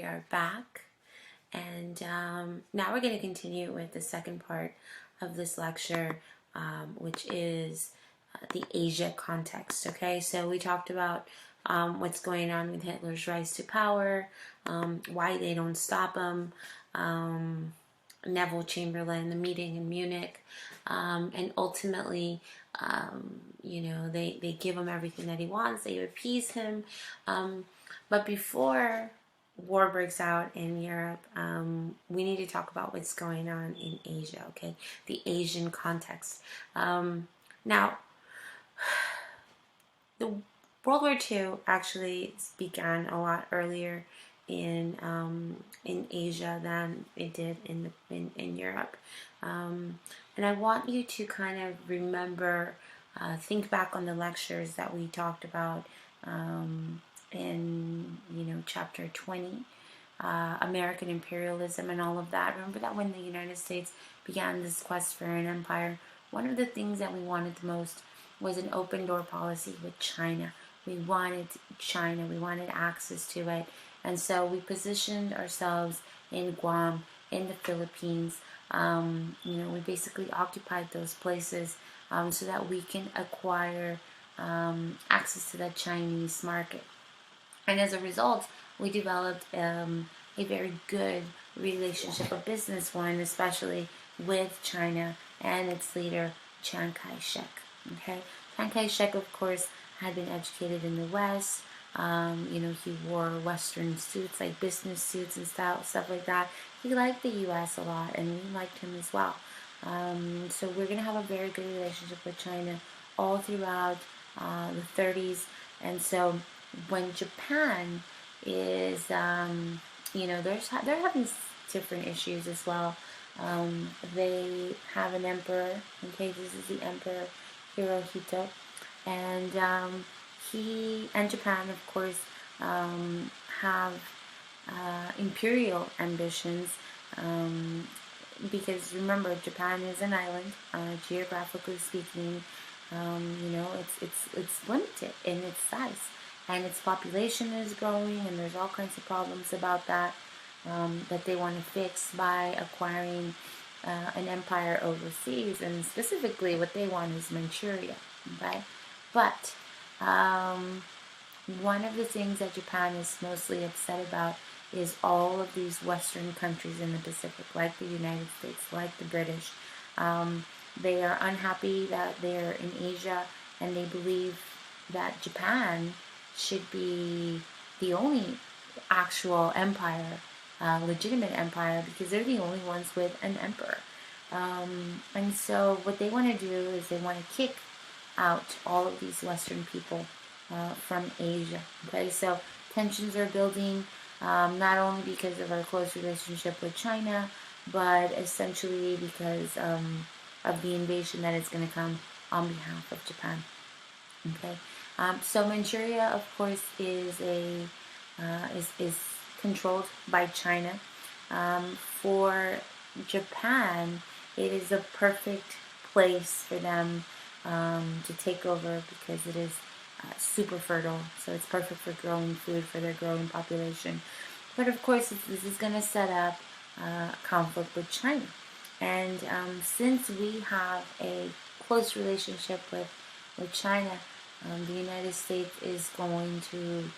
are back, and now we're going to continue with the second part of this lecture, which is the Asia context. Okay, so we talked about what's going on with Hitler's rise to power, why they don't stop him, Neville Chamberlain, the meeting in Munich, and ultimately, they give him everything that he wants, they appease him, but before war breaks out in Europe, we need to talk about what's going on in Asia, okay? The Asian context. Now, the World War II actually began a lot earlier in Asia than it did in Europe, and I want you to kind of remember, think back on the lectures that we talked about in chapter 20, American imperialism and all of that. Remember that when the United States began this quest for an empire, one of the things that we wanted the most was an open door policy with China. We wanted China, we wanted access to it, and so we positioned ourselves in Guam, in the Philippines. We basically occupied those places so that we can acquire access to the Chinese market. And as a result, we developed a very good relationship, a business one, especially with China and its leader, Chiang Kai-shek. Okay, Chiang Kai-shek, of course, had been educated in the West. He wore Western suits, like business suits and stuff like that. He liked the U.S. a lot, and we liked him as well. So we're going to have a very good relationship with China all throughout the 30s. And so when Japan is, they're having different issues as well. They have an emperor. Okay, this is the Emperor Hirohito, and he and Japan, of course, have imperial ambitions, because remember, Japan is an island, geographically speaking. It's limited in its size, and its population is growing, and there's all kinds of problems about that that they want to fix by acquiring an empire overseas, and specifically what they want is Manchuria. Okay, but one of the things that Japan is mostly upset about is all of these Western countries in the Pacific, like the United States, like the British. They are unhappy that they're in Asia, and they believe that Japan should be the only actual empire, legitimate empire, because they're the only ones with an emperor. And so what they want to do is they want to kick out all of these Western people from Asia. Okay, so tensions are building, not only because of our close relationship with China, but essentially because of the invasion that is going to come on behalf of Japan. Okay, so Manchuria, of course, is controlled by China. For Japan, it is a perfect place for them to take over, because it is super fertile, so it's perfect for growing food for their growing population. But of course, this is going to set up conflict with China, and since we have a close relationship with China, the United States is going to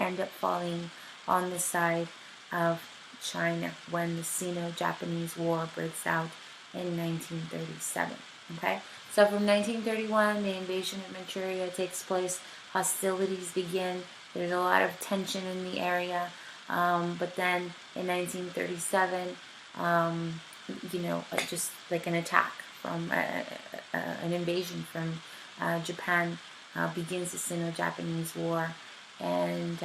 end up falling on the side of China when the Sino-Japanese War breaks out in 1937. Okay, so from 1931, the invasion of Manchuria takes place. Hostilities begin. There's a lot of tension in the area. But then in 1937, just like an attack from an invasion from Japan begins the Sino-Japanese War. And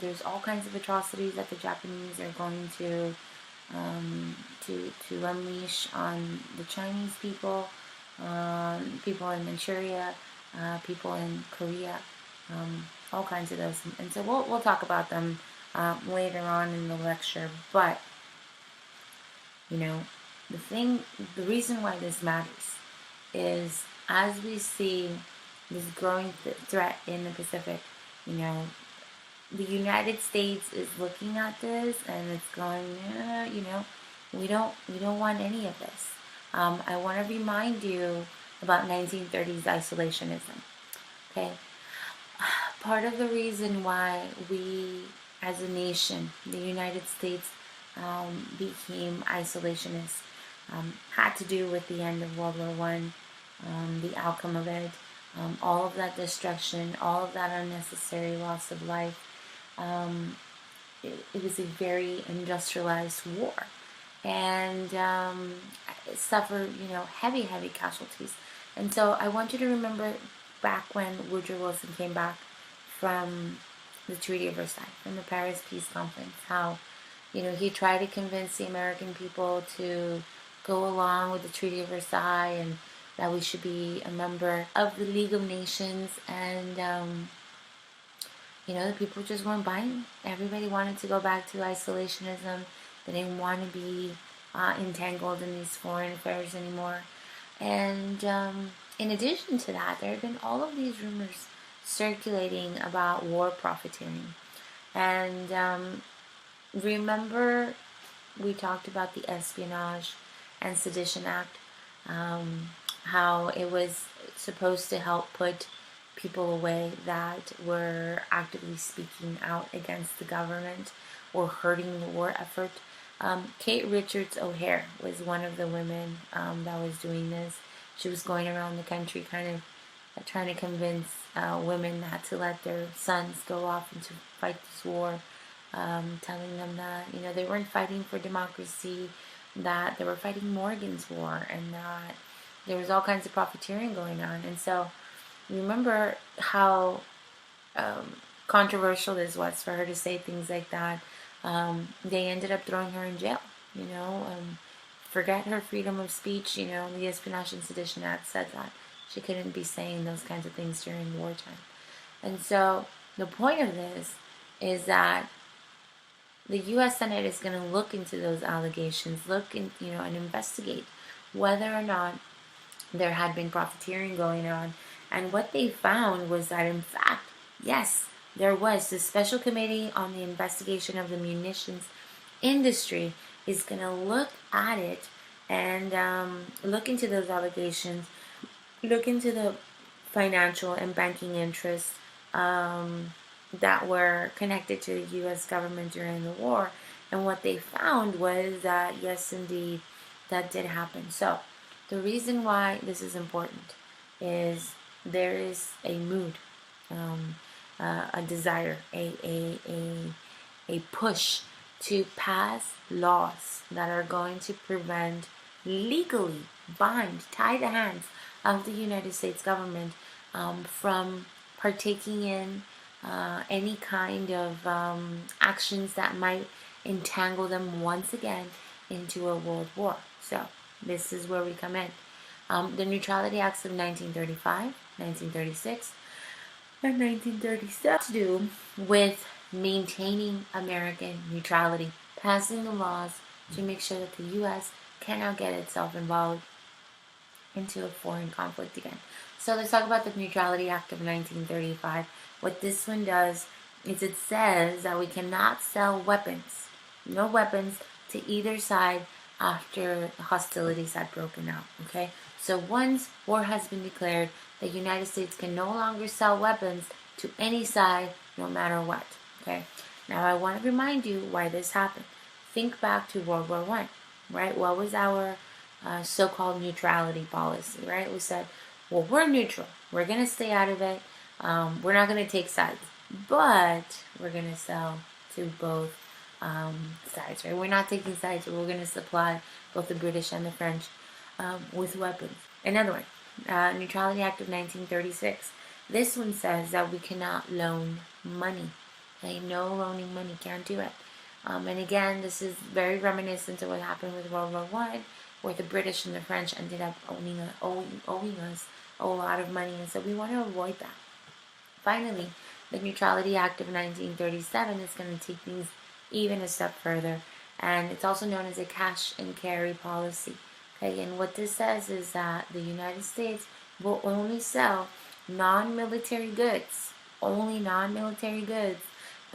there's all kinds of atrocities that the Japanese are going to unleash on the Chinese people, people in Manchuria, people in Korea, all kinds of those. And so we'll talk about them later on in the lecture. But the reason why this matters is, as we see this growing threat in the Pacific, the United States is looking at this and it's going, we don't want any of this. I want to remind you about 1930s isolationism. Okay, part of the reason why we, as a nation, the United States, became isolationist, had to do with the end of World War One, the outcome of it, all of that destruction, all of that unnecessary loss of life. It was a very industrialized war, and it suffered, heavy, heavy casualties. And so I want you to remember back when Woodrow Wilson came back from the Treaty of Versailles, from the Paris Peace Conference, how, he tried to convince the American people to go along with the Treaty of Versailles and that we should be a member of the League of Nations, and the people just weren't buying. Everybody wanted to go back to isolationism. They didn't want to be entangled in these foreign affairs anymore. And in addition to that, there have been all of these rumors circulating about war profiteering. And remember, we talked about the Espionage and Sedition Act, how it was supposed to help put people away that were actively speaking out against the government or hurting the war effort. Kate Richards O'Hare was one of the women that was doing this. She was going around the country kind of trying to convince women not to let their sons go off and to fight this war, telling them that, they weren't fighting for democracy, that they were fighting Morgan's war, and that there was all kinds of profiteering going on. And so remember how controversial this was for her to say things like that. They ended up throwing her in jail, forget her freedom of speech. The Espionage and Sedition Act said that she couldn't be saying those kinds of things during wartime. And so the point of this is that the U.S. Senate is going to look into those allegations, and investigate whether or not there had been profiteering going on. And what they found was that, in fact, yes, there was. The Special Committee on the Investigation of the Munitions Industry is going to look at it and look into those allegations, look into the financial and banking interests that were connected to the U.S. government during the war. And what they found was that, yes, indeed, that did happen. So the reason why this is important is there is a mood, a desire, a push to pass laws that are going to prevent, legally tie the hands of the United States government from partaking in any kind of actions that might entangle them once again into a world war. So this is where we come in. The Neutrality Acts of 1935, 1936, and 1937 to do with maintaining American neutrality, passing the laws to make sure that the U.S. cannot get itself involved into a foreign conflict again. So let's talk about the Neutrality Act of 1935. What this one does is it says that we cannot sell weapons, no weapons, to either side after hostilities had broken out. Okay, so once war has been declared, the United States can no longer sell weapons to any side, no matter what. Okay, now I want to remind you why this happened. Think back to World War I, right? What was our so-called neutrality policy, right? We said, well, we're neutral. We're going to stay out of it. We're not going to take sides, but we're going to sell to both sides, right? We're not taking sides, but we're going to supply both the British and the French with weapons. Another one, Neutrality Act of 1936. This one says that we cannot loan money. Okay, no loaning money, can't do it. And again, this is very reminiscent of what happened with World War I, where the British and the French ended up owing us a lot of money, and so we want to avoid that. Finally, the Neutrality Act of 1937 is going to take things even a step further, and it's also known as a cash and carry policy. Okay, and what this says is that the United States will only sell non-military goods, only non-military goods,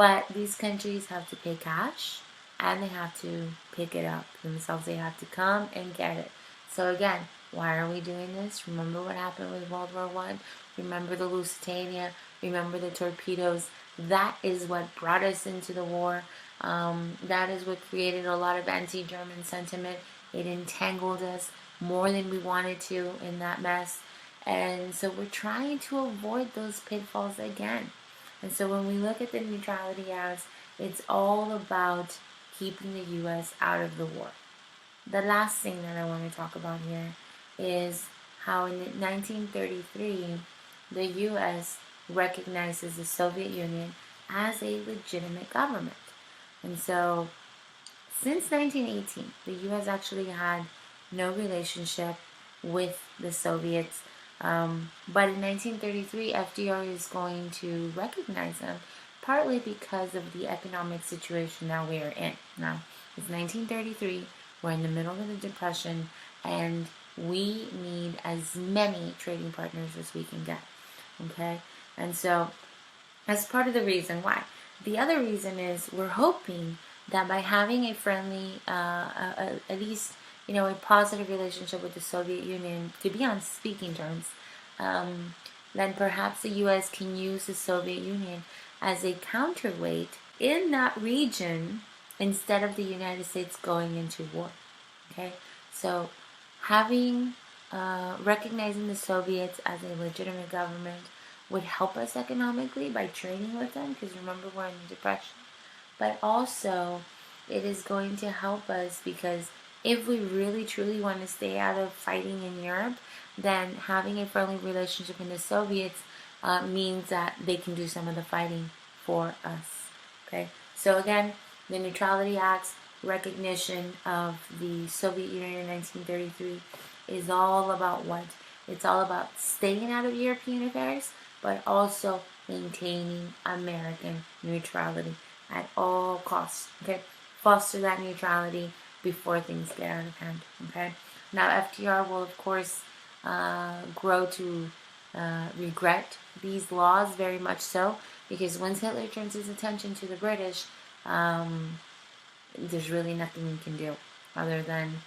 But these countries have to pay cash, and they have to pick it up themselves. They have to come and get it. So again, why are we doing this? Remember what happened with World War I? Remember the Lusitania? Remember the torpedoes? That is what brought us into the war. That is what created a lot of anti-German sentiment. It entangled us more than we wanted to in that mess. And so we're trying to avoid those pitfalls again. And so when we look at the Neutrality Acts, it's all about keeping the U.S. out of the war. The last thing that I want to talk about here is how in 1933, the U.S. recognizes the Soviet Union as a legitimate government. And so, since 1918, the U.S. actually had no relationship with the Soviets. But in 1933, FDR is going to recognize them, partly because of the economic situation that we are in. Now, it's 1933, we're in the middle of the Depression, and we need as many trading partners as we can get. Okay? And so, that's part of the reason why. The other reason is we're hoping that by having a friendly, at least, a positive relationship with the Soviet Union, to be on speaking terms, then perhaps the U.S. can use the Soviet Union as a counterweight in that region instead of the United States going into war. Okay, so recognizing the Soviets as a legitimate government would help us economically by trading with them, because remember, we're in the Depression. But also, it is going to help us because if we really truly want to stay out of fighting in Europe, then having a friendly relationship with the Soviets means that they can do some of the fighting for us. Okay, so again, the Neutrality Acts, recognition of the Soviet Union in 1933 is all about what? It's all about staying out of European affairs, but also maintaining American neutrality at all costs. Okay, foster that neutrality before things get out of hand. Okay, now FDR will of course grow to regret these laws, very much so, because once Hitler turns his attention to the British, there's really nothing we can do other than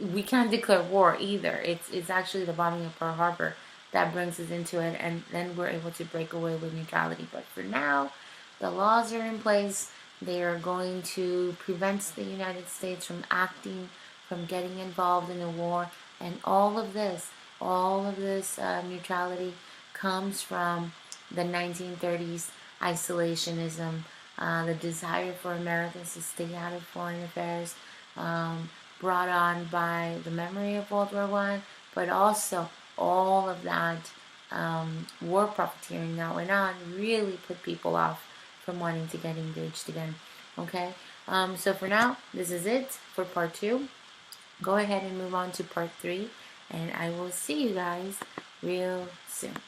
we can't declare war either. It's actually the bombing of Pearl Harbor that brings us into it, and then we're able to break away with neutrality. But for now, the laws are in place. They are going to prevent the United States from getting involved in the war, and all of this neutrality comes from the 1930s isolationism, the desire for Americans to stay out of foreign affairs, brought on by the memory of World War I, but also all of that war profiteering that went on really put people off from wanting to get engaged again. Okay, so for now, this is it for part 2. Go ahead and move on to part 3, and I will see you guys real soon.